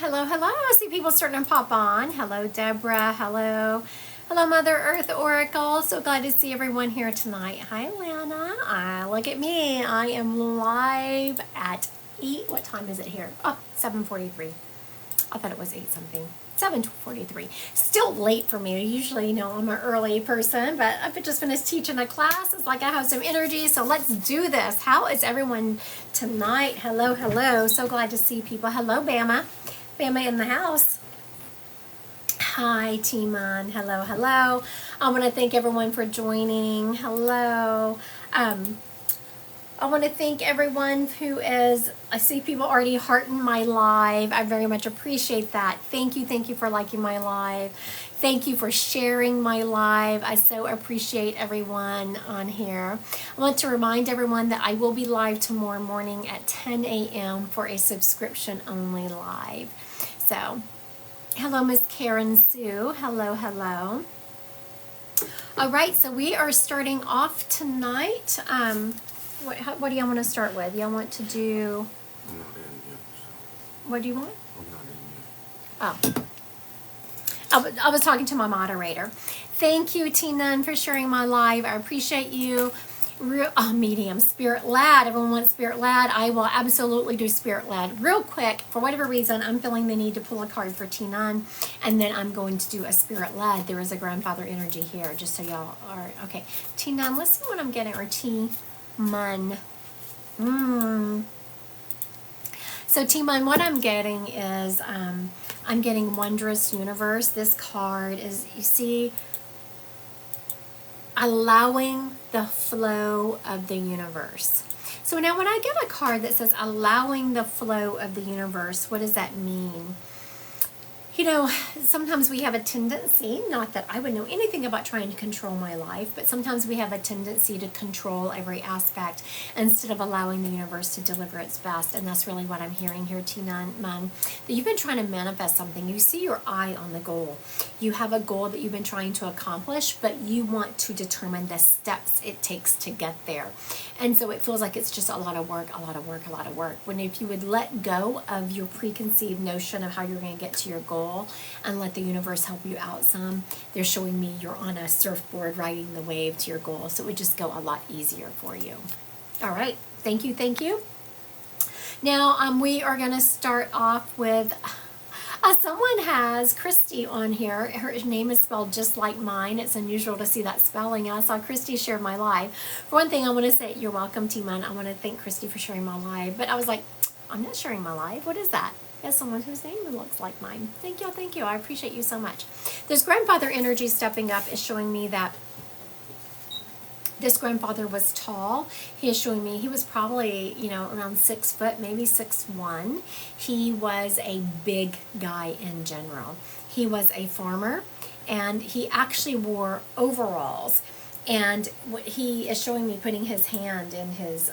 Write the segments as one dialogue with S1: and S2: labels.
S1: Hello, hello. I see people starting to pop on. Hello, Deborah. Hello. Hello, Mother Earth Oracle. So glad to see everyone here tonight. Hi, Lana. Look at me. I am live at 8. What time is it here? Oh, 7:43. I thought it was 8 something. 7:43. Still late for me. Usually, I'm an early person, but I've just finished teaching a class. It's like I have some energy, so let's do this. How is everyone tonight? Hello, hello. So glad to see people. Hello, Bama. Bama in the house. Hi, Timon. Hello, hello. I want to thank everyone for joining. Hello. I want to thank everyone who is, I see people already hearting my live. I very much appreciate that. Thank you for liking my live. Thank you for sharing my live. I so appreciate everyone on here. I want to remind everyone that I will be live tomorrow morning at 10 a.m. for a subscription-only live. So, hello, Miss Karen Sue. Hello, hello. All right, so we are starting off tonight. What do y'all want to start with? Y'all want to do...
S2: I'm not in yet, so.
S1: What do you want?
S2: I'm not in yet.
S1: Oh. I was talking to my moderator. Thank you, Tina, for sharing my live. I appreciate you. Medium, Spirit Lad. Everyone wants Spirit Lad. I will absolutely do Spirit Lad. Real quick, for whatever reason, I'm feeling the need to pull a card for Tina, and then I'm going to do a Spirit Lad. There is a grandfather energy here, just so y'all are... Okay, Tina, let's see what I'm getting, or T-Mun. So T-Mun, what I'm getting is, I'm getting Wondrous Universe. This card is, you see, allowing the flow of the universe. So now when I get a card that says allowing the flow of the universe, what does that mean? Sometimes we have a tendency, not that I would know anything about trying to control my life, but sometimes we have a tendency to control every aspect instead of allowing the universe to deliver its best. And that's really what I'm hearing here, T-Mun, that you've been trying to manifest something. You see your eye on the goal. You have a goal that you've been trying to accomplish, but you want to determine the steps it takes to get there. And so it feels like it's just a lot of work. When if you would let go of your preconceived notion of how you're going to get to your goal, and let the universe help you out some, they're showing me you're on a surfboard riding the wave to your goal, so it would just go a lot easier for you. All right, thank you. Now we are going to start off with someone has Christy on here. Her name is spelled just like mine. It's unusual to see that spelling. I saw Christy share my live. For one thing, I want to say you're welcome, T-Man. I want to thank Christy for sharing my live, but I was like, I'm not sharing my live. What is that? As someone whose name looks like mine. Thank you. I appreciate you so much. This grandfather energy stepping up is showing me that this grandfather was tall. He is showing me he was probably, around 6 foot, maybe 6'1". He was a big guy in general. He was a farmer, and he actually wore overalls. And he is showing me putting his hand in his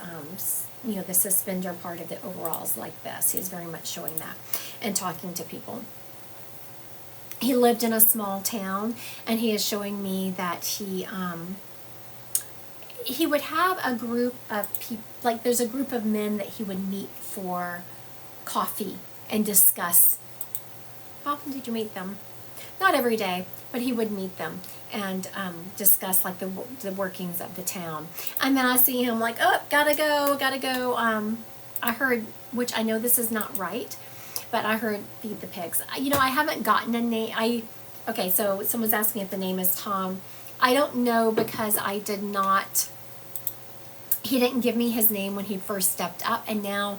S1: the suspender part of the overalls like this. He's very much showing that and talking to people. He lived in a small town, and he is showing me that he would have a group of people, like there's a group of men that he would meet for coffee and discuss. How often did you meet them? Not every day, but he would meet them and discuss like the workings of the town. And then I see him like, oh, gotta go. I heard, which I know this is not right, but I heard feed the pigs. I haven't gotten a name. Okay, so someone's asking if the name is Tom. I don't know because he didn't give me his name when he first stepped up, and now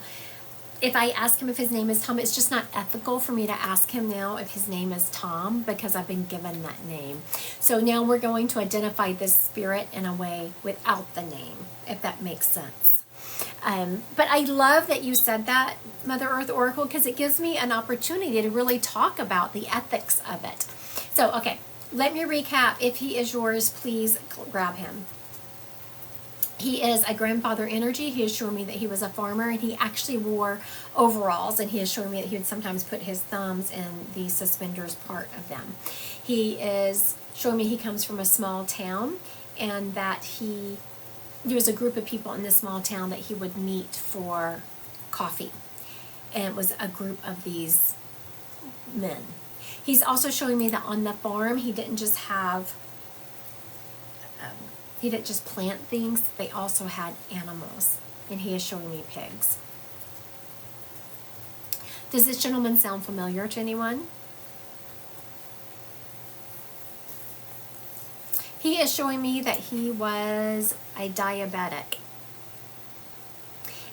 S1: if I ask him if his name is Tom, it's just not ethical for me to ask him now if his name is Tom because I've been given that name. So now we're going to identify this spirit in a way without the name, if that makes sense. But I love that you said that, Mother Earth Oracle, because it gives me an opportunity to really talk about the ethics of it. So, okay, let me recap. If he is yours, please grab him. He is a grandfather energy. He is showing me that he was a farmer, and he actually wore overalls, and he is showing me that he would sometimes put his thumbs in the suspenders part of them. He is showing me he comes from a small town, and that there was a group of people in this small town that he would meet for coffee. And it was a group of these men. He's also showing me that on the farm, he didn't just plant things, they also had animals. And he is showing me pigs. Does this gentleman sound familiar to anyone? He is showing me that he was a diabetic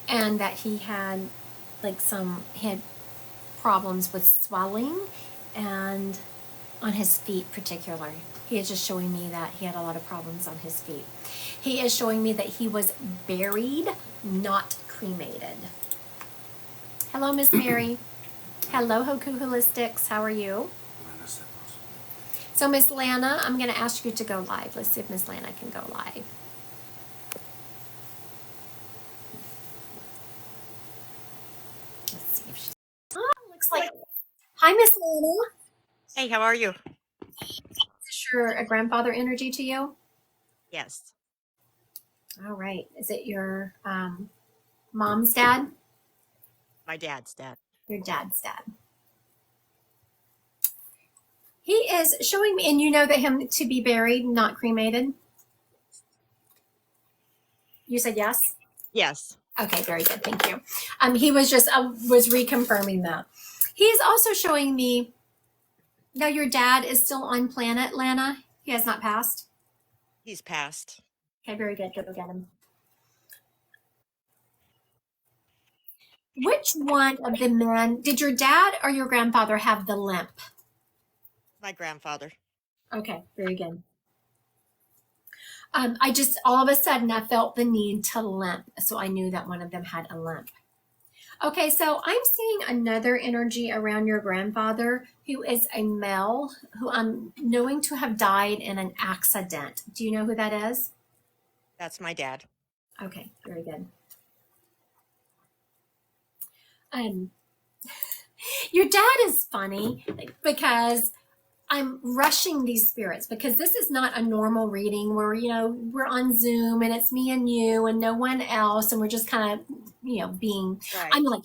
S1: and that he had problems with swelling and on his feet particularly. He is just showing me that he had a lot of problems on his feet. He is showing me that he was buried, not cremated. Hello, Miss Mary. Hello, Hoku Holistics. How are you? So, Miss Lana, I'm going to ask you to go live. Let's see if Miss Lana can go live. Let's see if she's... Oh, looks like... Hi, Miss Lana.
S3: Hey, how are you?
S1: Is this your grandfather energy to you?
S3: Yes.
S1: All right. Is it your mom's dad?
S3: My dad's dad.
S1: Your dad's dad. He is showing me, and you know that him to be buried, not cremated? You said yes?
S3: Yes.
S1: Okay, very good. Thank you. He was just, was reconfirming that. He is also showing me, now your dad is still on planet, Lana? He has not passed?
S3: He's passed.
S1: Okay, very good. Go get him. Which one of the men, did your dad or your grandfather have the limp?
S3: My grandfather.
S1: Okay, very good. I just, all of a sudden, I felt the need to limp. So I knew that one of them had a limp. Okay, so I'm seeing another energy around your grandfather who is a male who I'm knowing to have died in an accident. Do you know who that is?
S3: That's my dad.
S1: Okay, very good. Your dad is funny because I'm rushing these spirits because this is not a normal reading where, we're on Zoom and it's me and you and no one else. And we're just kind of, being,
S3: Right.
S1: I'm like,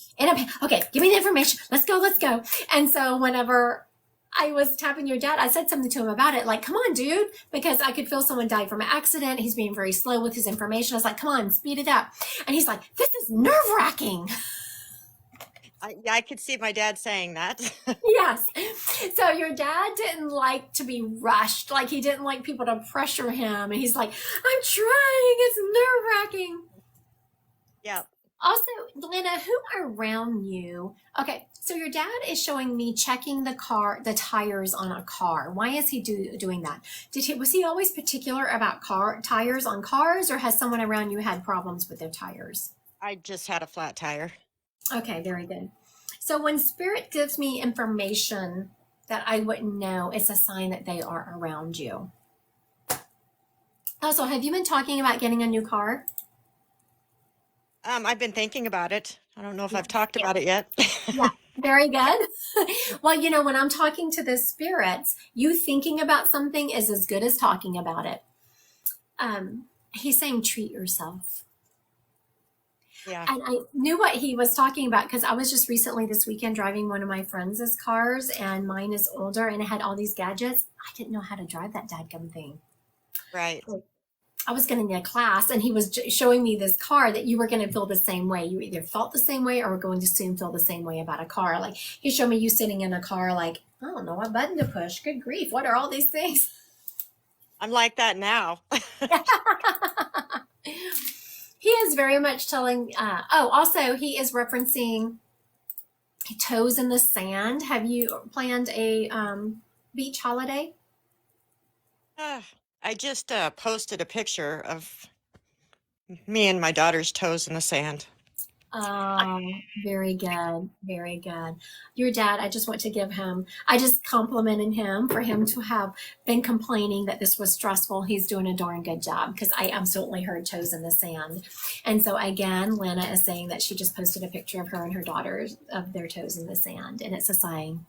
S1: okay, give me the information. Let's go. And so whenever I was tapping your dad, I said something to him about it. Like, come on, dude, because I could feel someone died from an accident. He's being very slow with his information. I was like, come on, speed it up. And he's like, this is nerve wracking.
S3: I could see my dad saying that.
S1: Yes. So your dad didn't like to be rushed. Like he didn't like people to pressure him. And he's like, I'm trying. It's nerve-wracking.
S3: Yeah.
S1: Also, Lena, who around you? Okay. So your dad is showing me checking the tires on a car. Why is he doing that? Was he always particular about tires on cars, or has someone around you had problems with their tires?
S3: I just had a flat tire.
S1: Okay, very good. So when spirit gives me information that I wouldn't know, it's a sign that they are around you. Also, have you been talking about getting a new car?
S3: I've been thinking about it. I don't know if I've talked about it yet.
S1: Yeah, very good. Well, when I'm talking to the spirits, you thinking about something is as good as talking about it. He's saying treat yourself.
S3: Yeah.
S1: And I knew what he was talking about because I was just recently this weekend driving one of my friends' cars, and mine is older and it had all these gadgets. I didn't know how to drive that dadgum thing.
S3: Right.
S1: I was going to need a class, and he was showing me this car that you were going to feel the same way. You either felt the same way or were going to soon feel the same way about a car. Like he showed me you sitting in a car like, I don't know what button to push. Good grief. What are all these things?
S3: I'm like that now.
S1: He is very much telling, also he is referencing toes in the sand. Have you planned a beach holiday?
S3: I just posted a picture of me and my daughter's toes in the sand.
S1: Very good. Very good. Your dad, I just want to I just complimented him for him to have been complaining that this was stressful. He's doing a darn good job because I absolutely heard toes in the sand. And so again, Lena is saying that she just posted a picture of her and her daughters of their toes in the sand. And it's a sign.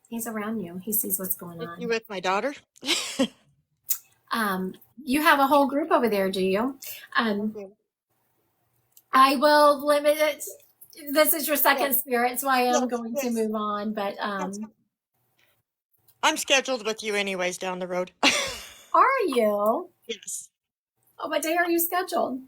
S1: He's around you. He sees what's going on.
S3: You with my daughter?
S1: You have a whole group over there, do you? I will limit it. This is your second spirit, so I am going to move on. But
S3: I'm scheduled with you anyways down the road.
S1: Are you?
S3: Yes.
S1: Oh, what day are you scheduled?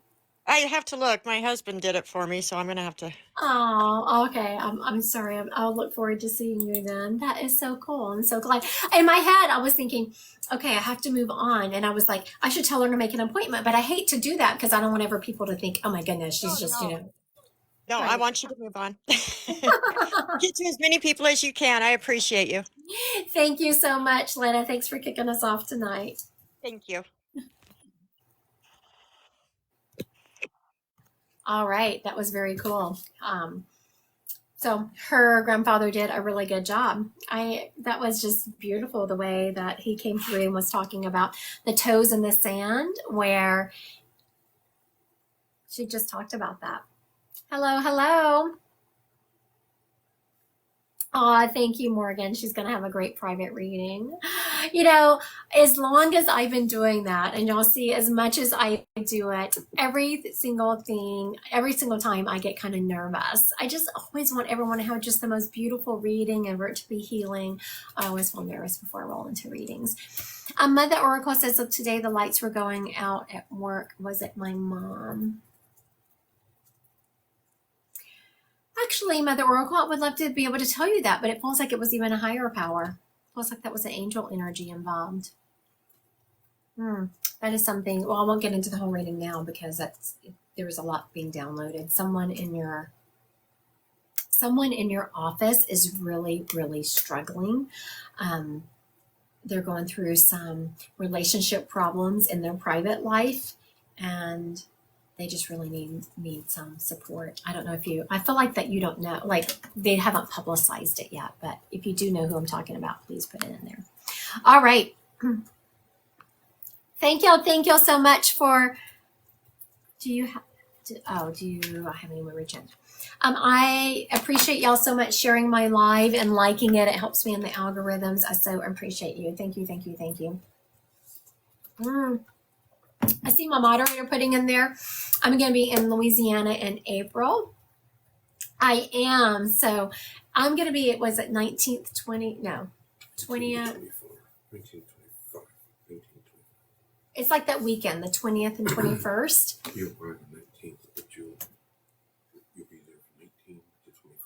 S3: I have to look. My husband did it for me, so I'm gonna have to.
S1: Oh, okay. I'm sorry. I'll look forward to seeing you then. That is so cool. I'm so glad. In my head, I was thinking, okay, I have to move on. And I was like, I should tell her to make an appointment, but I hate to do that because I don't want ever people to think, oh my goodness, she's just,
S3: No, I
S1: right.
S3: want you to move on. Get to as many people as you can. I appreciate you.
S1: Thank you so much, Lena. Thanks for kicking us off tonight.
S3: Thank you.
S1: All right. That was very cool. So her grandfather did a really good job. That was just beautiful the way that he came through and was talking about the toes in the sand, where she just talked about that. Hello, hello. Aw, thank you, Morgan. She's going to have a great private reading. As long as I've been doing that, and y'all see, as much as I do it, every single time I get kind of nervous. I just always want everyone to have just the most beautiful reading and for it to be healing. I always feel nervous before I roll into readings. Mother Oracle says, so today the lights were going out at work. Was it my mom? Actually, Mother Oracle, I would love to be able to tell you that, but it feels like it was even a higher power. It feels like that was an angel energy involved. That is something. Well, I won't get into the whole reading now because there was a lot being downloaded. Someone in your office is really, really struggling. They're going through some relationship problems in their private life, and they just really need some support. I don't know I feel like that you don't know, like they haven't publicized it yet, but if you do know who I'm talking about, please put it in there. All right. Thank y'all so much for, I have any more returns? I appreciate y'all so much sharing my live and liking it. It helps me in the algorithms. I so appreciate you. Thank you, thank you, thank you. I see my moderator putting in there, I'm going to be in Louisiana in April. I am. So I'm going to be, was it 19th, 20th?
S2: 1925.
S1: It's like that weekend, the 20th and 21st.
S2: You'll arrive on 19th, but you'll be there from 19 to 25.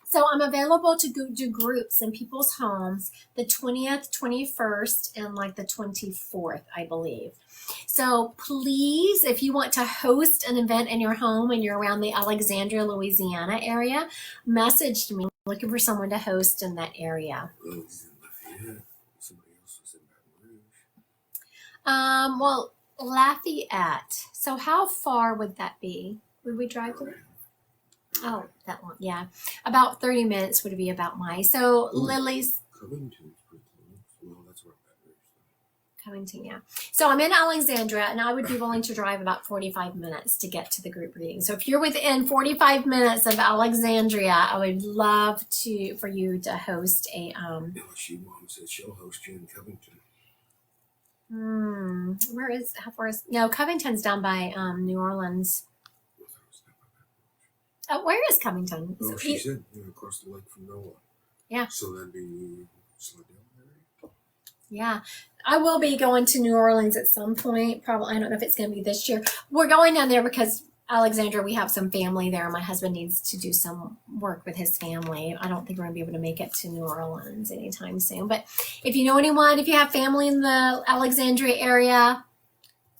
S1: So I'm available to go do groups in people's homes the 20th, 21st, and like the 24th, I believe. So please, if you want to host an event in your home and you're around the Alexandria, Louisiana area, message me. I'm looking for someone to host in that area.
S2: Oh, he's in Lafayette. Somebody else was in Baton Rouge.
S1: Well, Lafayette. So how far would that be? Would we drive to? Oh, that one. Yeah. About 30 minutes would be about So Lily's.
S2: Covington's pretty close. Well, that's where Baton Rouge is.
S1: Covington, yeah. So I'm in Alexandria, and I would be willing to drive about 45 minutes to get to the group reading. So if you're within 45 minutes of Alexandria, I would love for you to host a.
S2: LSU mom says she'll host you in Covington.
S1: How far is? No, Covington's down by New Orleans. Where is Covington?
S2: Oh, she said across the lake from NOLA.
S1: Yeah.
S2: So that'd be Slidell area.
S1: Yeah, I will be going to New Orleans at some point. Probably, I don't know if it's going to be this year. We're going down there because Alexandria, we have some family there. My husband needs to do some work with his family. I don't think we're going to be able to make it to New Orleans anytime soon. But if you know anyone, if you have family in the Alexandria area,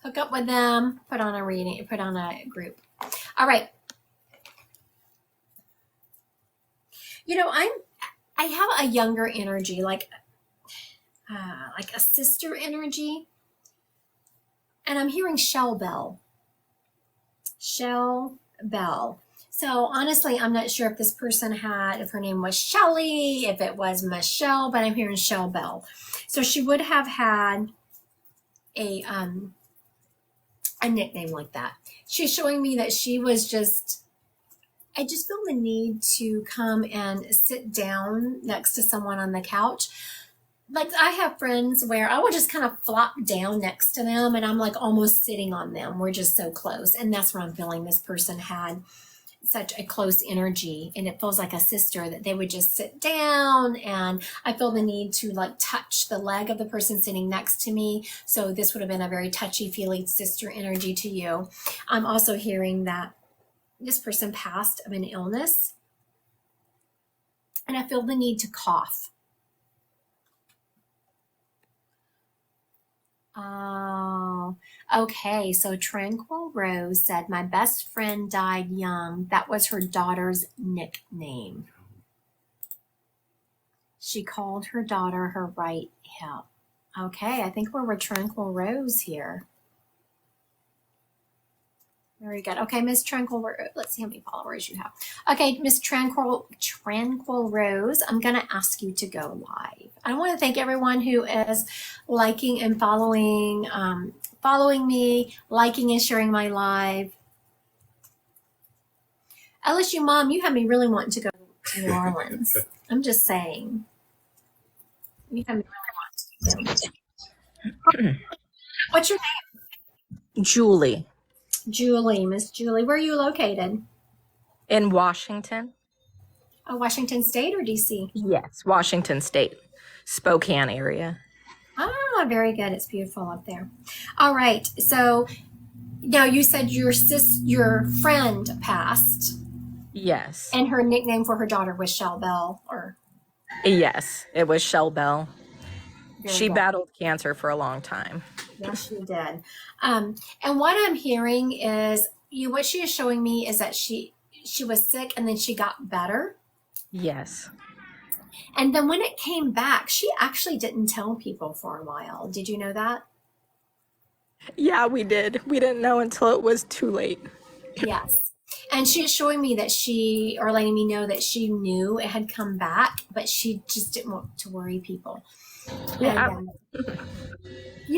S1: hook up with them. Put on a reading. Put on a group. All right. I have a younger energy, like a sister energy, and I'm hearing Shell Bell. Shell Bell. So honestly, I'm not sure if this person if her name was Shelly, if it was Michelle, but I'm hearing Shell Bell. So she would have had a nickname like that. She's showing me that she was I just feel the need to come and sit down next to someone on the couch. Like I have friends where I will just kind of flop down next to them and I'm like almost sitting on them. We're just so close. And that's what I'm feeling this person had such a close energy, and it feels like a sister, that they would just sit down, and I feel the need to like touch the leg of the person sitting next to me. So this would have been a very touchy feely sister energy to you. I'm also hearing that this person passed of an illness, and I feel the need to cough. Oh, okay. So Tranquil Rose said, my best friend died young. That was her daughter's nickname. She called her daughter her right hip. Okay, I think we're with Tranquil Rose here. Very good. Okay, Miss Tranquil, let's see how many followers you have. Okay, Miss Tranquil Rose, I'm going to ask you to go live. I want to thank everyone who is liking and following me, liking and sharing my live. LSU Mom, you have me really wanting to go to New Orleans. I'm just saying. You have me really wanting to go. What's your name?
S4: Julie.
S1: Julie, Miss Julie. Where are you located?
S4: In Washington?
S1: Oh, Washington State or DC?
S4: Yes, Washington State, Spokane area.
S1: Ah, very good. It's beautiful up there. All right. So now you said your friend passed.
S4: Yes.
S1: And her nickname for her daughter was Shell Bell, or?
S4: Yes, it was Shell Bell. She
S1: good.
S4: battled cancer for a long time.
S1: Yes, she did. And what I'm hearing is what she is showing me is that she was sick and then she got better.
S4: Yes.
S1: And then when it came back, she actually didn't tell people for a while. Did you know that?
S4: Yeah, we did. We didn't know until it was too late.
S1: Yes. And she is showing me that or letting me know that she knew it had come back, but she just didn't want to worry people.
S4: Yeah.
S1: And,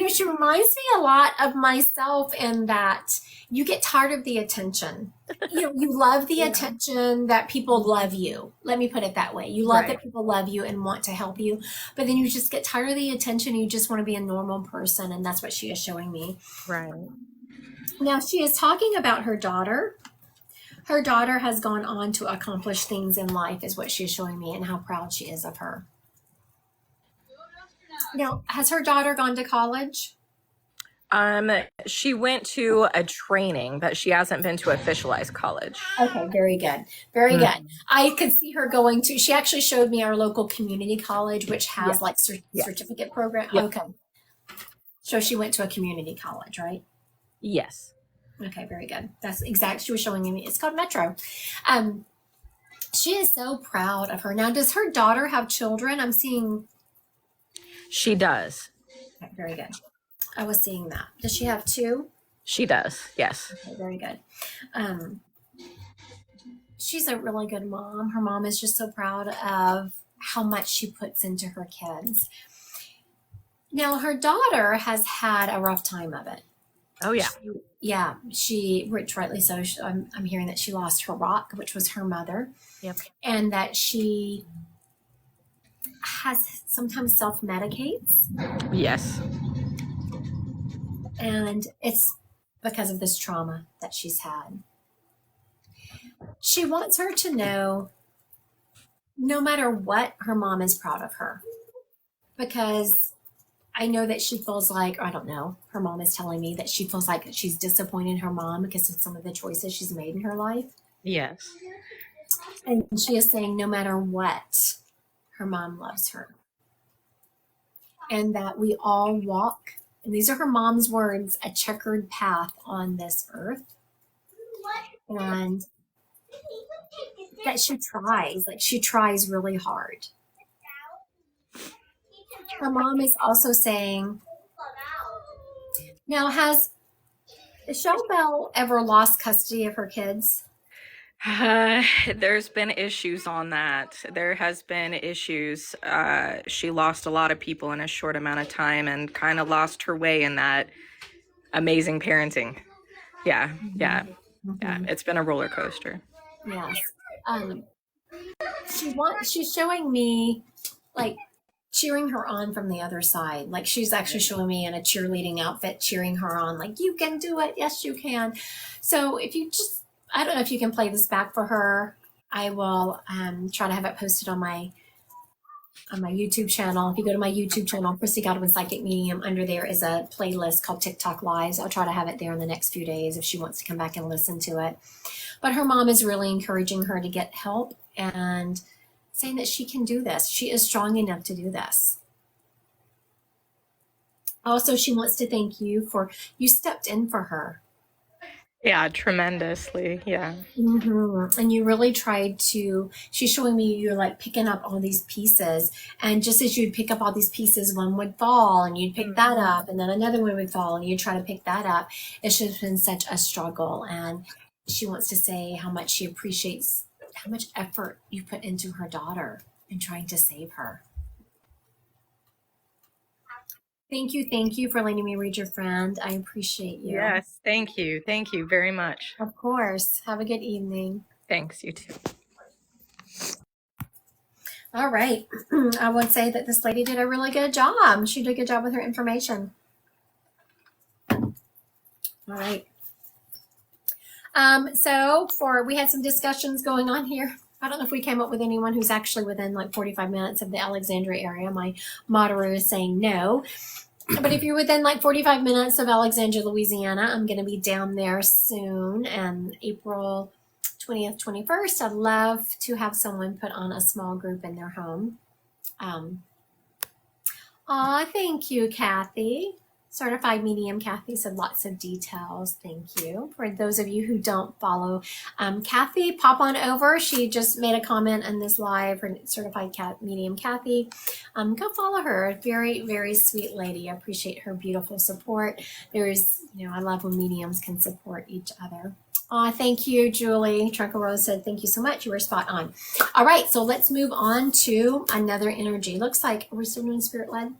S1: she reminds me a lot of myself in that you get tired of the attention. You love the attention that people love you. Let me put it that way. You love that people love you and want to help you, but then you just get tired of the attention. You just want to be a normal person. And that's what she is showing me.
S4: Right.
S1: Now she is talking about her daughter. Her daughter has gone on to accomplish things in life is what she's showing me, and how proud she is of her. Now, has her daughter gone to college?
S4: She went to a training, but she hasn't been to officialized college.
S1: Okay, very good. Very good. I could see her going to, she actually showed me our local community college, which has like certificate program.
S4: Yeah.
S1: Okay. So she went to a community college, right?
S4: Yes.
S1: Okay, very good. That's exact. She was showing me. It's called Metro. She is so proud of her. Now, does her daughter have children? I'm seeing.
S4: She does.
S1: Okay, very good. I was seeing that. Does she have two?
S4: She does. Yes.
S1: Okay, very good. She's a really good mom. Her mom is just so proud of how much she puts into her kids. Now, her daughter has had a rough time of it.
S4: Oh, yeah.
S1: Which rightly so. I'm hearing that she lost her rock, which was her mother.
S4: Yep.
S1: And that she has sometimes self-medicates.
S4: Yes.
S1: And it's because of this trauma that she's had. She wants her to know, no matter what, her mom is proud of her. Because I know that she feels like, I don't know, her mom is telling me that she feels like she's disappointed her mom because of some of the choices she's made in her life.
S4: Yes.
S1: And she is saying no matter what, her mom loves her. And that we all walk, and these are her mom's words, a checkered path on this earth. And that she tries really hard. Her mom is also saying, now has Shell Bell ever lost custody of her kids?
S4: There's been issues on that. There has been issues. She lost a lot of people in a short amount of time and kind of lost her way in that amazing parenting. Yeah. It's been a roller coaster.
S1: Yes. She's showing me like cheering her on from the other side. Like she's actually showing me in a cheerleading outfit, cheering her on, like, you can do it. Yes, you can. So if you just I don't know if you can play this back for her. I will try to have it posted on my YouTube channel. If you go to my YouTube channel, Christy Godwin Psychic Medium, under there is a playlist called TikTok Lives. I'll try to have it there in the next few days if she wants to come back and listen to it. But her mom is really encouraging her to get help and saying that she can do this. She is strong enough to do this. Also, she wants to thank you for you stepped in for her.
S4: Yeah, tremendously. Yeah.
S1: And you really tried to, she's showing me you're like picking up all these pieces. And just as you'd pick up all these pieces, one would fall and you'd pick that up, and then another one would fall and you'd try to pick that up. It's just been such a struggle. And she wants to say how much she appreciates how much effort you put into her daughter in trying to save her. Thank you for letting me read your friend. I appreciate you.
S4: Yes, thank you. Thank you very much.
S1: Of course. Have a good evening.
S4: Thanks, you too.
S1: All right. I would say that this lady did a really good job. She did a good job with her information. All right. We had some discussions going on here. I don't know if we came up with anyone who's actually within like 45 minutes of the Alexandria area. My moderator is saying no. But if you're within like 45 minutes of Alexandria, Louisiana, I'm going to be down there soon. And April 20th, 21st, I'd love to have someone put on a small group in their home. Thank you, Kathy. Certified Medium Kathy said lots of details. Thank you. For those of you who don't follow Kathy, pop on over. She just made a comment on this live. Her Certified Medium Kathy. Go follow her. Very, very sweet lady. I appreciate her beautiful support. I love when mediums can support each other. Thank you, Julie. Trunka Rose said, thank you so much. You were spot on. All right, so let's move on to another energy. Looks like we're still doing spirit-led.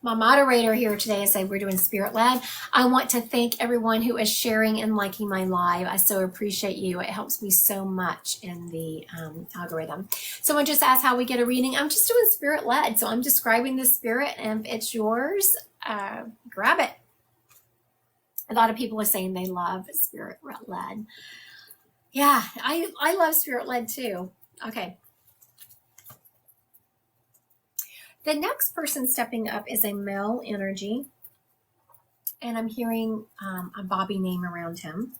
S1: My moderator here today said we're doing spirit-led. I want to thank everyone who is sharing and liking my live. I so appreciate you. It helps me so much in the algorithm. Someone just asked how we get a reading. I'm just doing spirit-led. So I'm describing the spirit, and if it's yours, grab it. A lot of people are saying they love spirit-led. Yeah, I love spirit-led too. Okay. The next person stepping up is a male energy, and I'm hearing a Bobby name around him.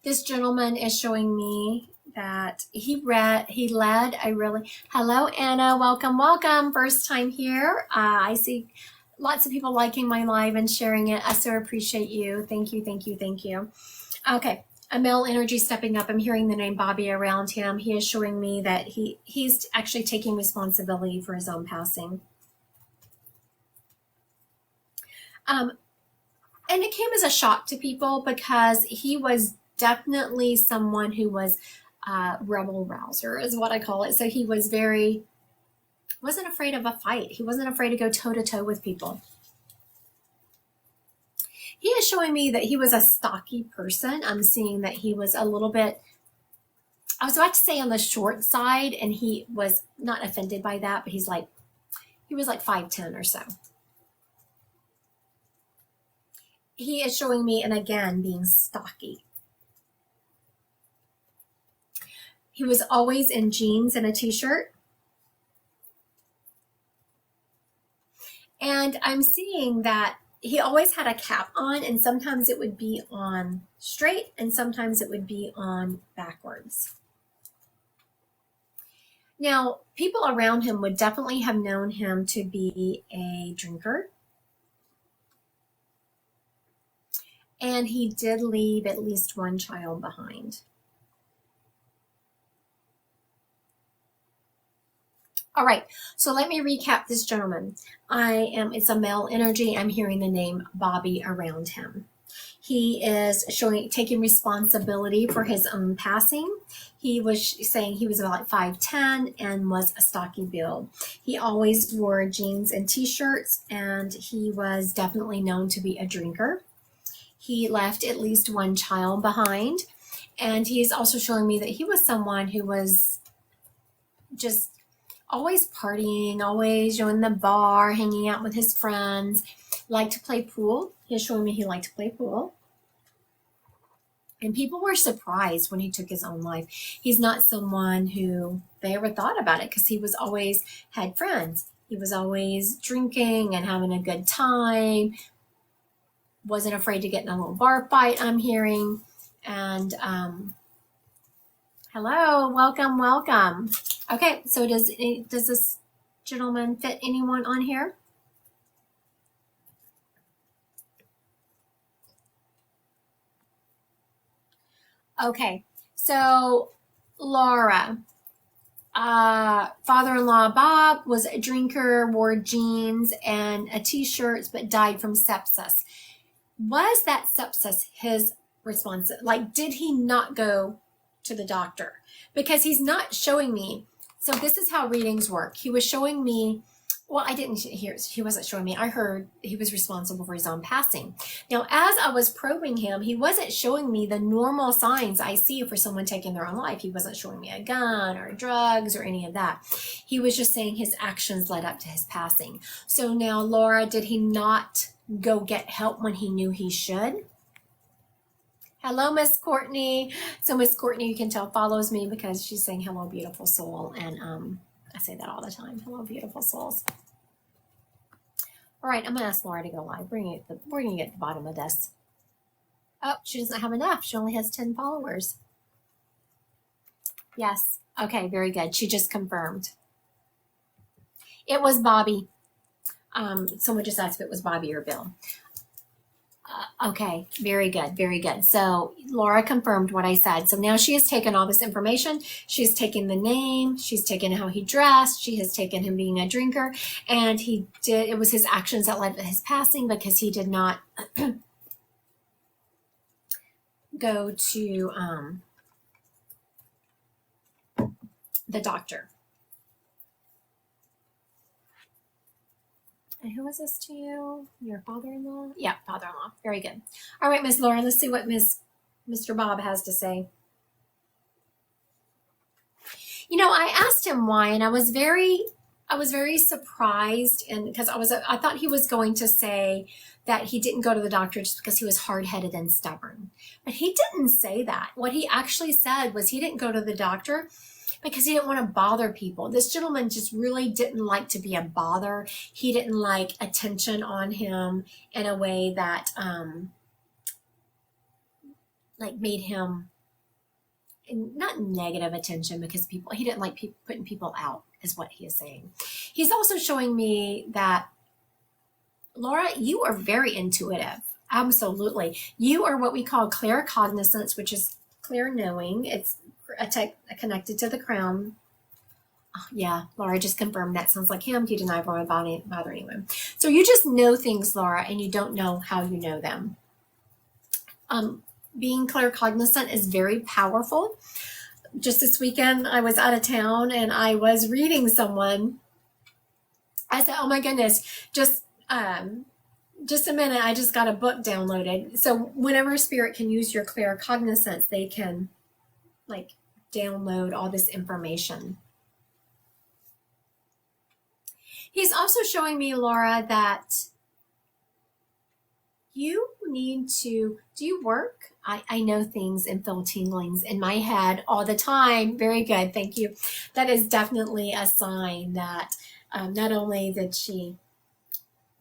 S1: This gentleman is showing me that he led a really, hello Anna, welcome, first time here. I see lots of people liking my live and sharing it. I so appreciate you. Thank you. Okay. A male energy stepping up. I'm hearing the name Bobby around him. He is showing me that he's actually taking responsibility for his own passing. And it came as a shock to people because he was definitely someone who was rebel rouser is what I call it. So he was wasn't afraid of a fight. He wasn't afraid to go toe to toe with people. He is showing me that he was a stocky person. I'm seeing that he was a little bit, I was about to say on the short side, and he was not offended by that, but he was like 5'10" or so. He is showing me, and again, being stocky. He was always in jeans and a t-shirt. And I'm seeing that he always had a cap on, and sometimes it would be on straight and sometimes it would be on backwards. Now, people around him would definitely have known him to be a drinker. And he did leave at least one child behind. All right, so let me recap this gentleman. It's a male energy. I'm hearing the name Bobby around him. He is taking responsibility for his own passing. He was saying he was about 5'10" and was a stocky build. He always wore jeans and t-shirts, and he was definitely known to be a drinker. He left at least one child behind, and he's also showing me that he was someone who was just always partying, always in the bar, hanging out with his friends. Liked to play pool. He was showing me he liked to play pool. And people were surprised when he took his own life. He's not someone who they ever thought about it because he was always had friends. He was always drinking and having a good time. Wasn't afraid to get in a little bar fight, I'm hearing. And hello, welcome. Okay, so does this gentleman fit anyone on here? Okay, so Laura, father-in-law Bob was a drinker, wore jeans and a t-shirt, but died from sepsis. Was that sepsis his response? Like, did he not go to the doctor? Because he's not showing me. So this is how readings work. He was showing me, well, I didn't hear, he wasn't showing me. I heard he was responsible for his own passing. Now, as I was probing him, he wasn't showing me the normal signs I see for someone taking their own life. He wasn't showing me a gun or drugs or any of that. He was just saying his actions led up to his passing. So now, Laura, did he not go get help when he knew he should? Hello, Miss Courtney. So Miss Courtney, you can tell, follows me because she's saying hello, beautiful soul. And I say that all the time. Hello, beautiful souls. All right, I'm gonna ask Laura to go live. We're gonna get to the bottom of this. Oh, she doesn't have enough. She only has 10 followers. Yes. Okay, very good. She just confirmed. It was Bobby. Someone just asked if it was Bobby or Bill. Okay, very good, very good. So Laura confirmed what I said. So now she has taken all this information. She's taken the name. She's taken how he dressed. She has taken him being a drinker. And it was his actions that led to his passing because he did not go to the doctor. And who is this to you? Your father-in-law? Yeah, father-in-law. Very good. All right, Miss Laura, let's see what Mr. Bob has to say. You know, I asked him why, and I was very surprised, and because I thought he was going to say that he didn't go to the doctor just because he was hard-headed and stubborn. But he didn't say that. What he actually said was he didn't go to the doctor because he didn't want to bother people. This gentleman just really didn't like to be a bother. He didn't like attention on him in a way that like made him not negative attention because he didn't like putting people out is what he is saying. He's also showing me that, Laura, you are very intuitive. Absolutely. You are what we call claircognizance, which is clear knowing. It's connected to the crown. Oh, yeah, Laura just confirmed that sounds like him. You deny bother anyone. So you just know things, Laura, and you don't know how you know them. Being claircognizant is very powerful. Just this weekend, I was out of town and I was reading someone. I said, oh my goodness, just a minute, I just got a book downloaded. So whenever spirit can use your claircognizance, they can like download all this information. He's also showing me, Laura, that you need to, do you work? I know things and feel tinglings in my head all the time. Very good, thank you. That is definitely a sign that not only did she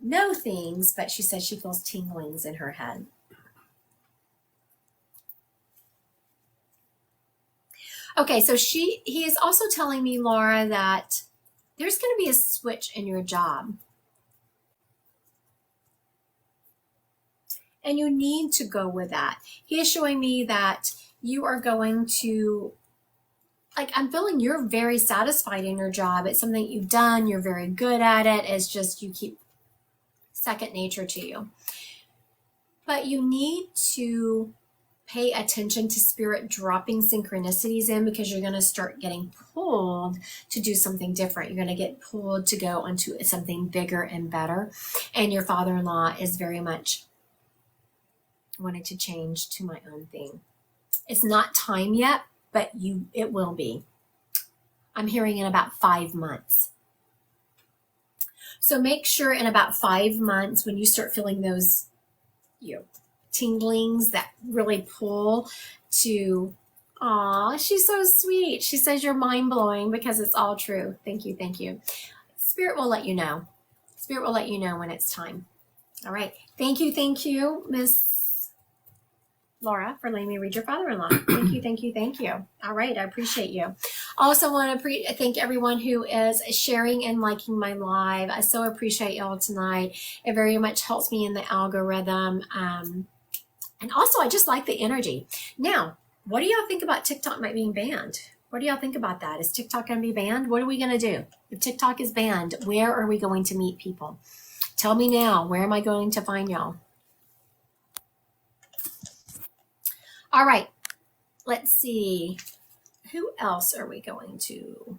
S1: know things, but she says she feels tinglings in her head. Okay, so he is also telling me, Laura, that there's going to be a switch in your job. And you need to go with that. He is showing me that you are going to, like, I'm feeling you're very satisfied in your job. It's something you've done. You're very good at it. It's just you keep second nature to you. But you need to pay attention to spirit dropping synchronicities in because you're going to start getting pulled to do something different. You're going to get pulled to go onto something bigger and better. And your father-in-law is very much wanted to change to my own thing. It's not time yet, but it will be. I'm hearing in about 5 months. So make sure in about 5 months, when you start feeling those, tinglings that really pull to, aw, she's so sweet. She says you're mind blowing because it's all true. Thank you. Thank you. Spirit will let you know. Spirit will let you know when it's time. All right. Thank you, Miss Laura, for letting me read your father-in-law. Thank you. All right. I appreciate you. Also want to thank everyone who is sharing and liking my live. I so appreciate y'all tonight. It very much helps me in the algorithm. And also, I just like the energy. Now, what do y'all think about TikTok might being banned? What do y'all think about that? Is TikTok going to be banned? What are we going to do? If TikTok is banned, where are we going to meet people? Tell me now. Where am I going to find y'all? All right. Let's see. Who else are we going to?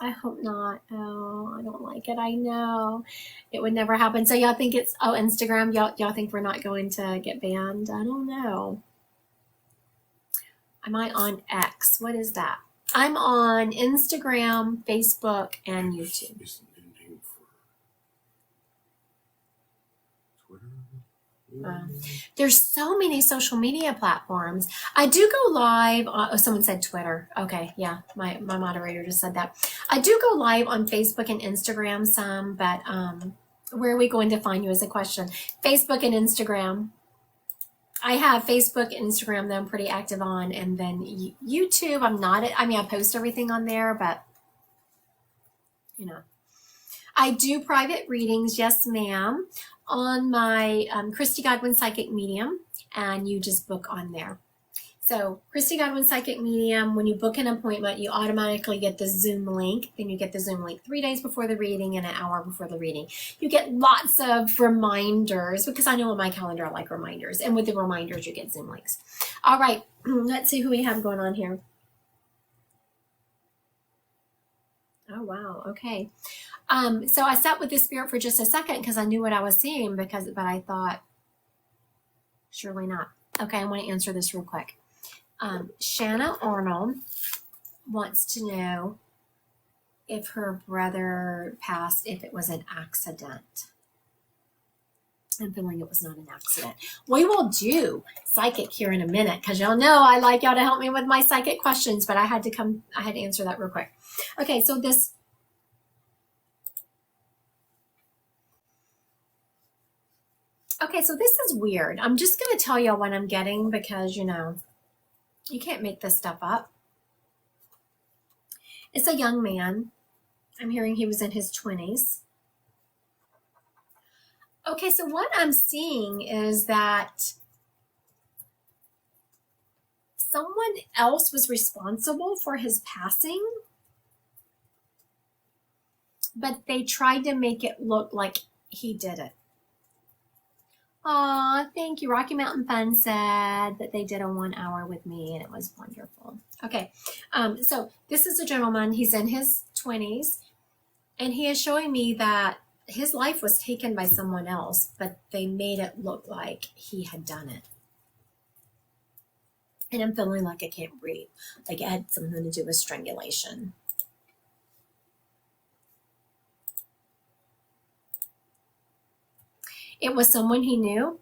S1: I hope not. Oh, I don't like it. I know it would never happen. So y'all think it's, Instagram. Y'all think we're not going to get banned? I don't know. Am I on X? What is that? I'm on Instagram, Facebook, and YouTube.
S2: It's the new name for Twitter.
S1: There's so many social media platforms. I do go live. Someone said Twitter. Okay, yeah, my moderator just said that. I do go live on Facebook and Instagram some, but where are we going to find you is a question. Facebook and Instagram. I have Facebook and Instagram that I'm pretty active on, and then YouTube. I'm not. I post everything on there, but I do private readings. Yes, ma'am. On my Christy Godwin Psychic Medium, and you just book on there. So Christy Godwin Psychic Medium, when you book an appointment, you automatically get the Zoom link. Then you get the Zoom link 3 days before the reading and an hour before the reading. You get lots of reminders because I know on my calendar I like reminders. And with the reminders, you get Zoom links. All right, let's see who we have going on here. Oh, wow. Okay. So I sat with the spirit for just a second because I knew what I was seeing, but I thought, surely not. Okay, I want to answer this real quick. Shanna Arnold wants to know if her brother passed, if it was an accident. I'm feeling it was not an accident. We will do psychic here in a minute because y'all know I like y'all to help me with my psychic questions, but I had to answer that real quick. Okay, so this is weird. I'm just going to tell y'all what I'm getting because, you can't make this stuff up. It's a young man. I'm hearing he was in his 20s. Okay, so what I'm seeing is that someone else was responsible for his passing, but they tried to make it look like he did it. Aw, thank you. Rocky Mountain Fun said that they did a 1 hour with me and it was wonderful. Okay, so this is a gentleman. He's in his 20s and he is showing me that his life was taken by someone else, but they made it look like he had done it. And I'm feeling like I can't breathe, like it had something to do with strangulation. It was someone he knew.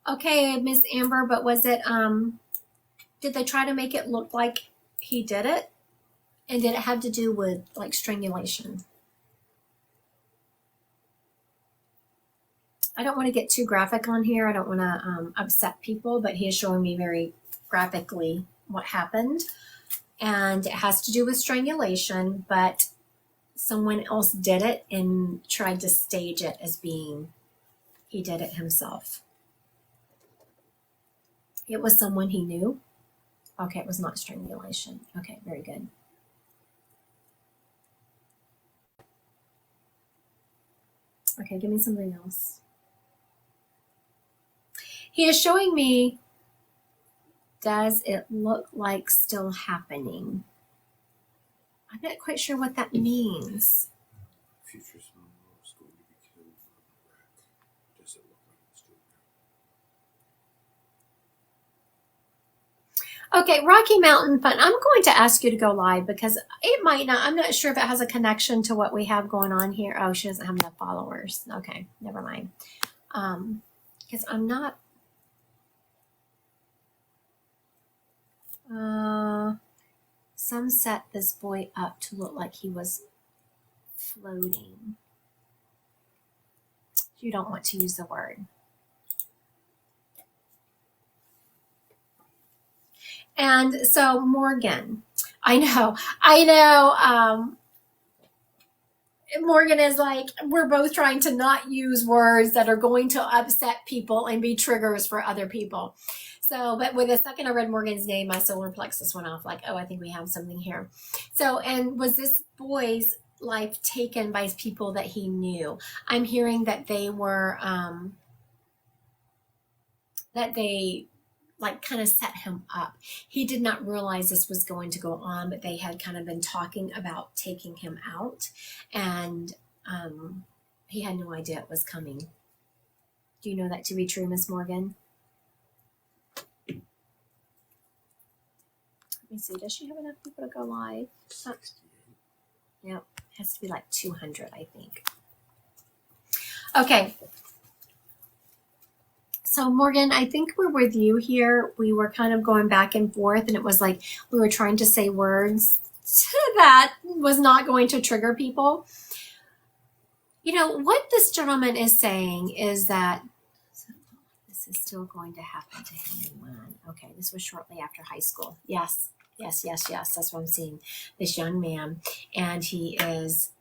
S1: Okay, Miss Amber, but was it, did they try to make it look like he did it? And did it have to do with like strangulation? I don't want to get too graphic on here. I don't want to upset people, but he is showing me very graphically what happened. And it has to do with strangulation, but someone else did it and tried to stage it as being he did it himself. It was someone he knew. Okay, it was not strangulation. Okay, very good. Okay, give me something else. He is showing me, does it look like still happening? I'm not quite sure what that means.
S2: Future son-in-law is going to be killed in Iraq. Does it look like it's still
S1: Okay, Rocky Mountain Fun. I'm going to ask you to go live because it might not. I'm not sure if it has a connection to what we have going on here. Oh, she doesn't have enough followers. Okay, never mind. Because I'm not. Some set this boy up to look like he was floating. You don't want to use the word. And so Morgan, I know. Morgan is like, we're both trying to not use words that are going to upset people and be triggers for other people. So, but with the second I read Morgan's name, my solar plexus went off like, oh, I think we have something here. So, and was this boy's life taken by people that he knew? I'm hearing that they were, that they like kind of set him up. He did not realize this was going to go on, but they had kind of been talking about taking him out, and he had no idea it was coming. Do you know that to be true, Miss Morgan? Let me see. Does she have enough people to go live? Yep. It has to be like 200, I think. Okay. So Morgan, I think we're with you here. We were kind of going back and forth, and it was like we were trying to say words that was not going to trigger people. You know, what this gentleman is saying is that this is still going to happen to him in one. Okay, this was shortly after high school. Yes. That's what I'm seeing. This young man, and he is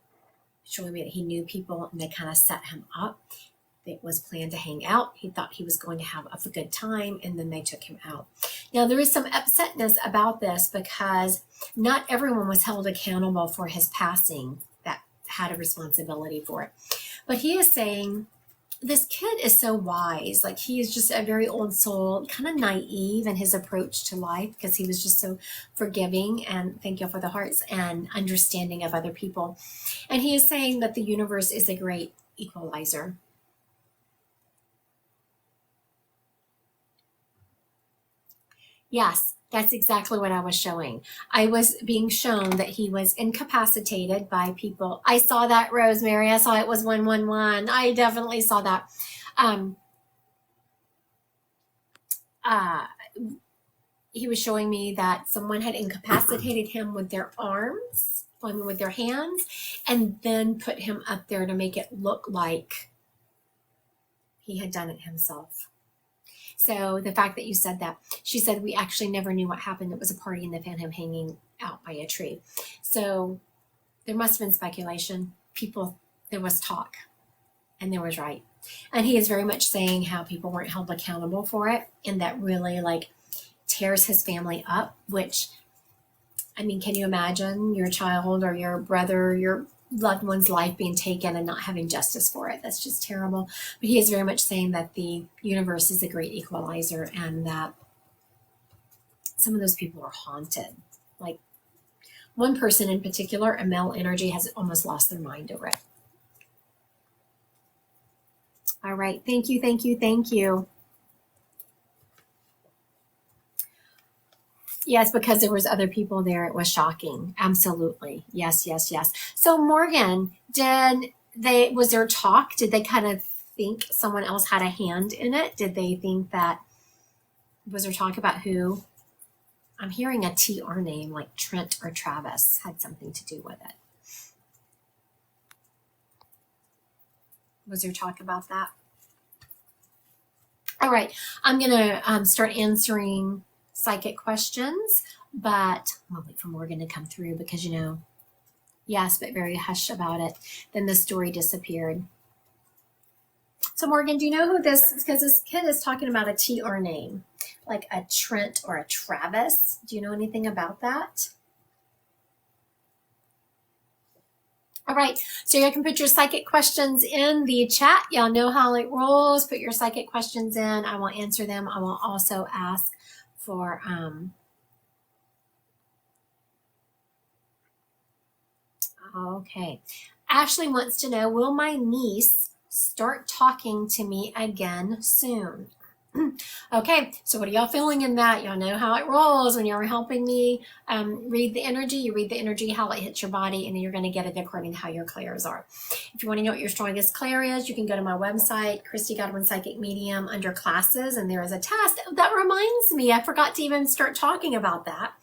S1: showing me that he knew people, and they kind of set him up. It was planned to hang out. He thought he was going to have a good time, and then they took him out. Now, there is some upsetness about this because not everyone was held accountable for his passing that had a responsibility for it. But he is saying this kid is so wise. Like, he is just a very old soul, kind of naive in his approach to life because he was just so forgiving, and thank you for the hearts, and understanding of other people. And he is saying that the universe is a great equalizer. Yes, that's exactly what I was showing. I was being shown that he was incapacitated by people. I saw that, Rosemary. I saw it was 111. I definitely saw that. He was showing me that someone had incapacitated him with their arms, with their hands, and then put him up there to make it look like he had done it himself. So the fact that you said that, she said, we actually never knew what happened. It was a party and they found him hanging out by a tree. So there must have been speculation. There was talk, and there was right. And he is very much saying how people weren't held accountable for it, and that really like tears his family up, which, I mean, can you imagine your child or your brother, your loved one's life being taken and not having justice for it? That's just terrible. But he is very much saying that the universe is a great equalizer, and that some of those people are haunted. Like one person in particular, a male energy, has almost lost their mind over it. All right. Thank you. Yes, because there was other people there. It was shocking. Absolutely. Yes. So Morgan, was there talk? Did they kind of think someone else had a hand in it? Did they think that, was there talk about who? I'm hearing a TR name like Trent or Travis had something to do with it. Was there talk about that? All right. I'm going to start answering psychic questions, but I'm gonna wait for Morgan to come through because, yes, but very hush about it. Then the story disappeared. So Morgan, do you know who this, because this kid is talking about a TR name, like a Trent or a Travis. Do you know anything about that? All right, so you can put your psychic questions in the chat. Y'all know how it rolls. Put your psychic questions in. I will answer them. I will also ask for okay. Ashley wants to know, will my niece start talking to me again soon? Okay, so what are y'all feeling in that? Y'all know how it rolls when you're helping me read the energy. You read the energy, how it hits your body, and then you're going to get it according to how your clairs are. If you want to know what your strongest clair is, you can go to my website, Christy Godwin Psychic Medium, under classes, and there is a test. That reminds me, I forgot to even start talking about that.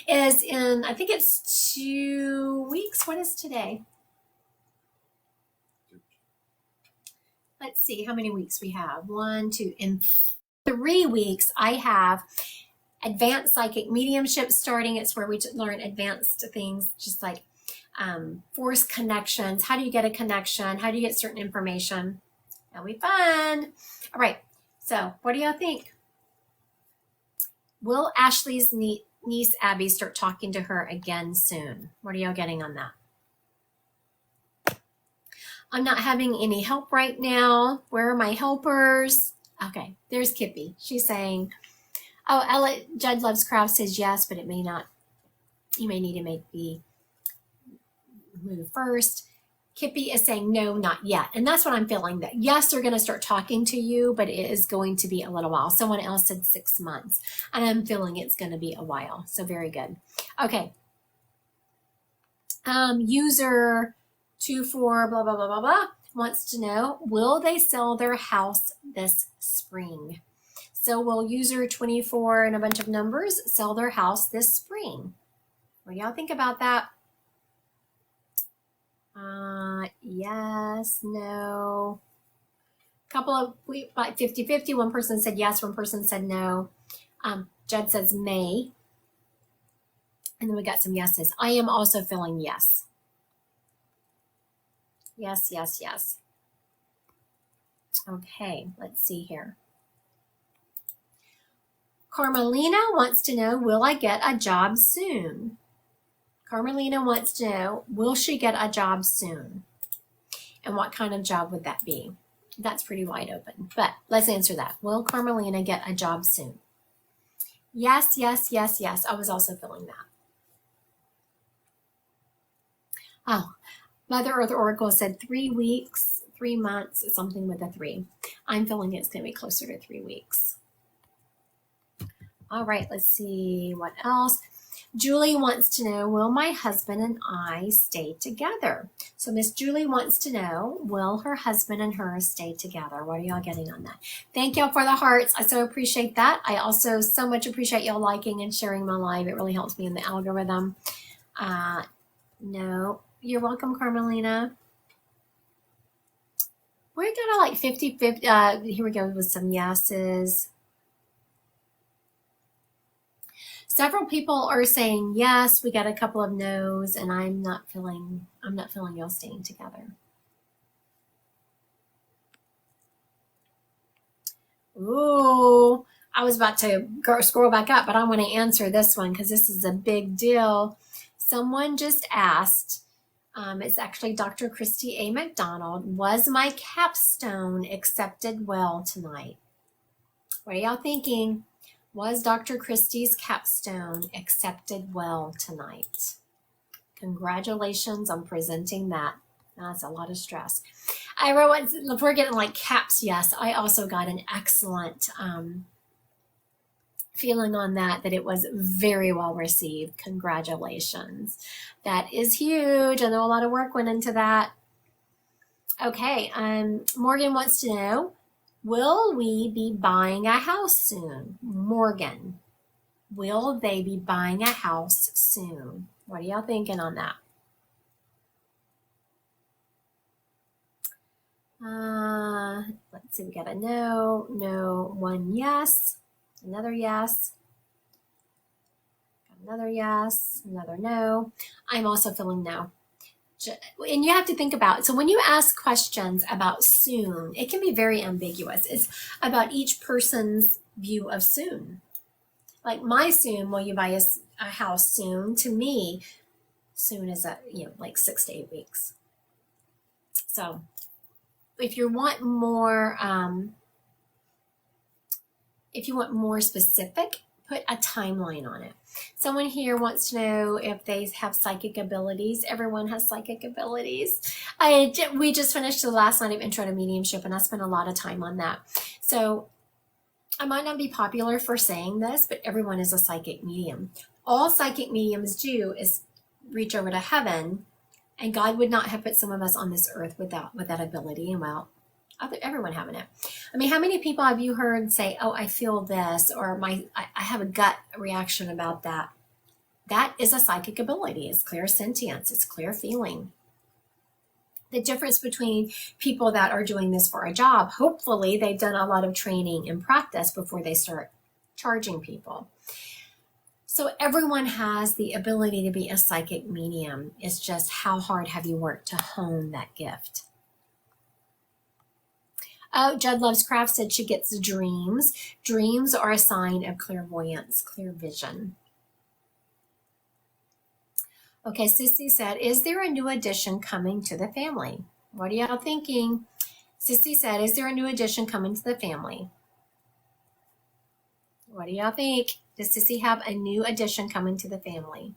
S1: Is in, I think it's 2 weeks. What is today? Let's see how many weeks we have. 1, 2, in 3 weeks, I have advanced psychic mediumship starting. It's where we learn advanced things, just like force connections. How do you get a connection? How do you get certain information? That'll be fun. All right. So what do y'all think? Will Ashley's niece Abby start talking to her again soon? What are y'all getting on that? I'm not having any help right now. Where are my helpers? Okay, there's Kippy. She's saying, oh, Ella, Judd Loves Craft says yes, but it may not. You may need to make the move first. Kippy is saying no, not yet. And that's what I'm feeling, that yes, they're going to start talking to you, but it is going to be a little while. Someone else said 6 months, and I'm feeling it's going to be a while. So very good. Okay. User 24 blah, blah, blah, blah, blah wants to know, will they sell their house this spring? So will user 24 and a bunch of numbers sell their house this spring? What do y'all think about that? Yes, no. Couple of, like 50-50. One person said yes, one person said no. Judd says may. And then we got some yeses. I am also feeling yes. Yes, yes, yes. Okay, let's see here. Carmelina wants to know, will I get a job soon? Carmelina wants to know, will she get a job soon? And what kind of job would that be? That's pretty wide open, but let's answer that. Will Carmelina get a job soon? Yes, yes, yes, yes. I was also feeling that. Oh, Mother Earth Oracle said 3 weeks, 3 months, something with a 3. I'm feeling it's going to be closer to 3 weeks. All right, let's see what else. Julie wants to know, will my husband and I stay together? So Miss Julie wants to know, will her husband and her stay together? What are y'all getting on that? Thank y'all for the hearts. I so appreciate that. I also so much appreciate y'all liking and sharing my live. It really helps me in the algorithm. No, you're welcome, Carmelina. We're gonna like 50-50. Here we go with some yeses. Several people are saying yes. We got a couple of no's, and I'm not feeling y'all staying together. Ooh, I was about to scroll back up, but I want to answer this one because this is a big deal. Someone just asked, it's actually Dr. Christy A. McDonald, was my capstone accepted well tonight? What are y'all thinking? Was Dr. Christie's capstone accepted well tonight? Congratulations on presenting that. That's a lot of stress. I wrote, if we're getting like caps, yes. I also got an excellent feeling on that it was very well received. Congratulations. That is huge. I know a lot of work went into that. Okay, Morgan wants to know, will we be buying a house soon? Morgan, will they be buying a house soon? What are y'all thinking on that? Let's see, we got a no, no, one yes, another yes, another yes, another no. I'm also feeling no. And you have to think about, so when you ask questions about soon, it can be very ambiguous. It's about each person's view of soon. Like my soon, will you buy a house soon? To me, soon is like 6 to 8 weeks. So if you want more, specific, put a timeline on it. Someone here wants to know if they have psychic abilities. Everyone has psychic abilities. We just finished the last night of Intro to Mediumship, and I spent a lot of time on that. So I might not be popular for saying this, but everyone is a psychic medium. All psychic mediums do is reach over to heaven, and God would not have put some of us on this earth with that ability, and well, everyone having it. I mean, how many people have you heard say, "Oh, I feel this," or I have a gut reaction about that? That is a psychic ability. It's clear sentience. It's clear feeling. The difference between people that are doing this for a job, hopefully they've done a lot of training and practice before they start charging people. So everyone has the ability to be a psychic medium. It's just how hard have you worked to hone that gift? Oh, Judd Loves Craft said she gets dreams. Dreams are a sign of clairvoyance, clear vision. Okay, Sissy said, is there a new addition coming to the family? What are y'all thinking? Sissy said, is there a new addition coming to the family? What do y'all think? Does Sissy have a new addition coming to the family?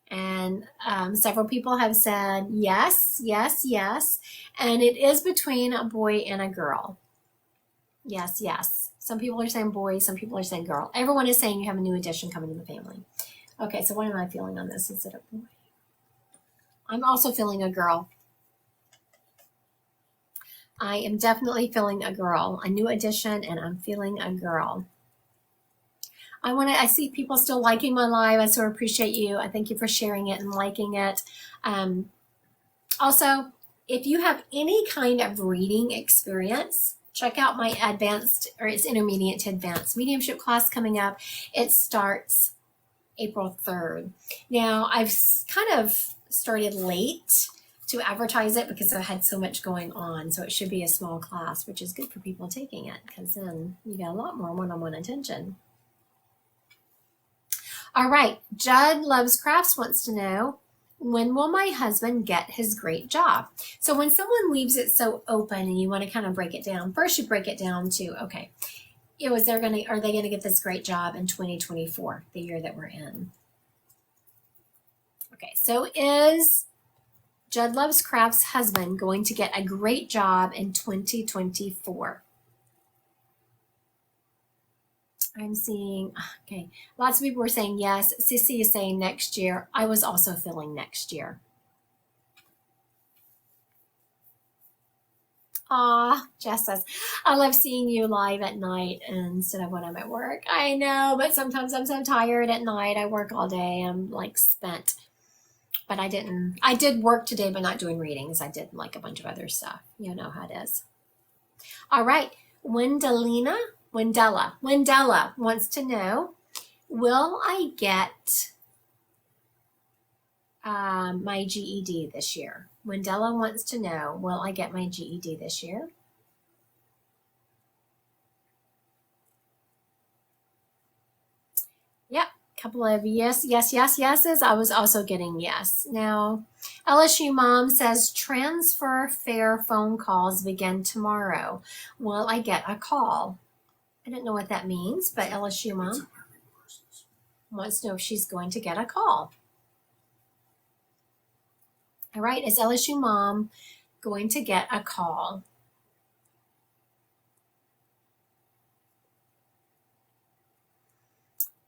S1: And several people have said yes, yes, yes. And it is between a boy and a girl. Yes, yes. Some people are saying boy, some people are saying girl. Everyone is saying you have a new addition coming to the family. Okay, so what am I feeling on this? Is it a boy? I'm also feeling a girl. I am definitely feeling a girl, a new addition, and I'm feeling a girl. I see people still liking my live. I so appreciate you. I thank you for sharing it and liking it. Also, if you have any kind of reading experience, check out my advanced, or it's intermediate to advanced mediumship class coming up. It starts April 3rd. Now, I've kind of started late to advertise it because I had so much going on. So it should be a small class, which is good for people taking it because then you get a lot more one-on-one attention. All right, Judd Loves Crafts wants to know, when will my husband get his great job? So when someone leaves it so open and you want to kind of break it down, first you break it down to, okay, are they going to get this great job in 2024, the year that we're in? Okay, so is Judd Loves Crafts' husband going to get a great job in 2024? I'm seeing, okay, lots of people were saying yes. Sissy is saying next year. I was also feeling next year. Jess says, I love seeing you live at night instead of when I'm at work. I know, but sometimes I'm so tired at night. I work all day. I'm like spent. But I did work today, but not doing readings. I did like a bunch of other stuff. You know how it is. All right, Wendella wants to know, will I get my GED this year? Wendella wants to know, will I get my GED this year? Yep, couple of yeses. I was also getting yes. Now, LSU Mom says transfer fare phone calls begin tomorrow. Will I get a call? I don't know what that means, but LSU Mom wants to know if she's going to get a call. All right, is LSU Mom going to get a call?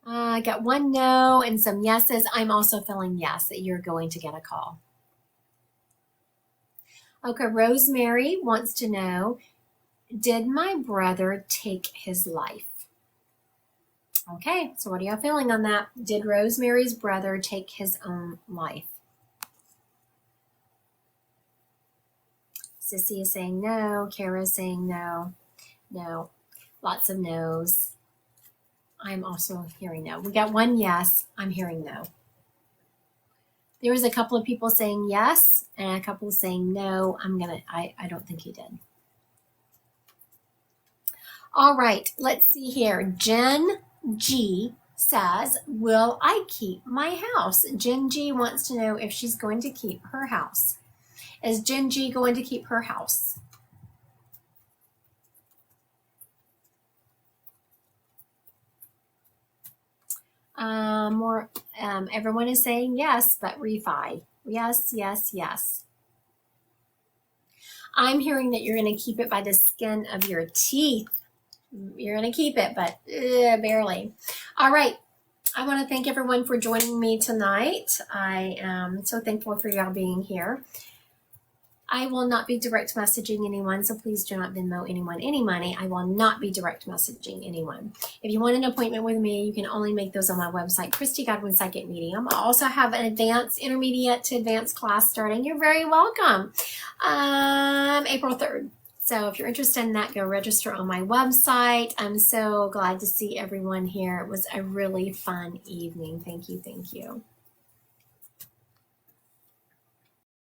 S1: I got one no and some yeses. I'm also feeling yes, that you're going to get a call. Okay, Rosemary wants to know, did my brother take his life? Okay, so what are y'all feeling on that? Did Rosemary's brother take his own life? Sissy is saying no. Kara is saying no. No. Lots of no's. I'm also hearing no. We got one yes. I'm hearing no. There was a couple of people saying yes and a couple saying no. I don't think he did. All right, let's see here. Jen G says, will I keep my house? Jen G wants to know if she's going to keep her house. Is Jen G going to keep her house? Everyone is saying yes, but refi. Yes, yes, yes. I'm hearing that you're going to keep it by the skin of your teeth. You're going to keep it, but barely. All right. I want to thank everyone for joining me tonight. I am so thankful for y'all being here. I will not be direct messaging anyone, so please do not Venmo anyone any money. I will not be direct messaging anyone. If you want an appointment with me, you can only make those on my website, Christy Godwin Psychic Medium. I also have an advanced, intermediate to advanced class starting. You're very welcome. April 3rd. So if you're interested in that, go register on my website. I'm so glad to see everyone here. It was a really fun evening. Thank you. Thank you.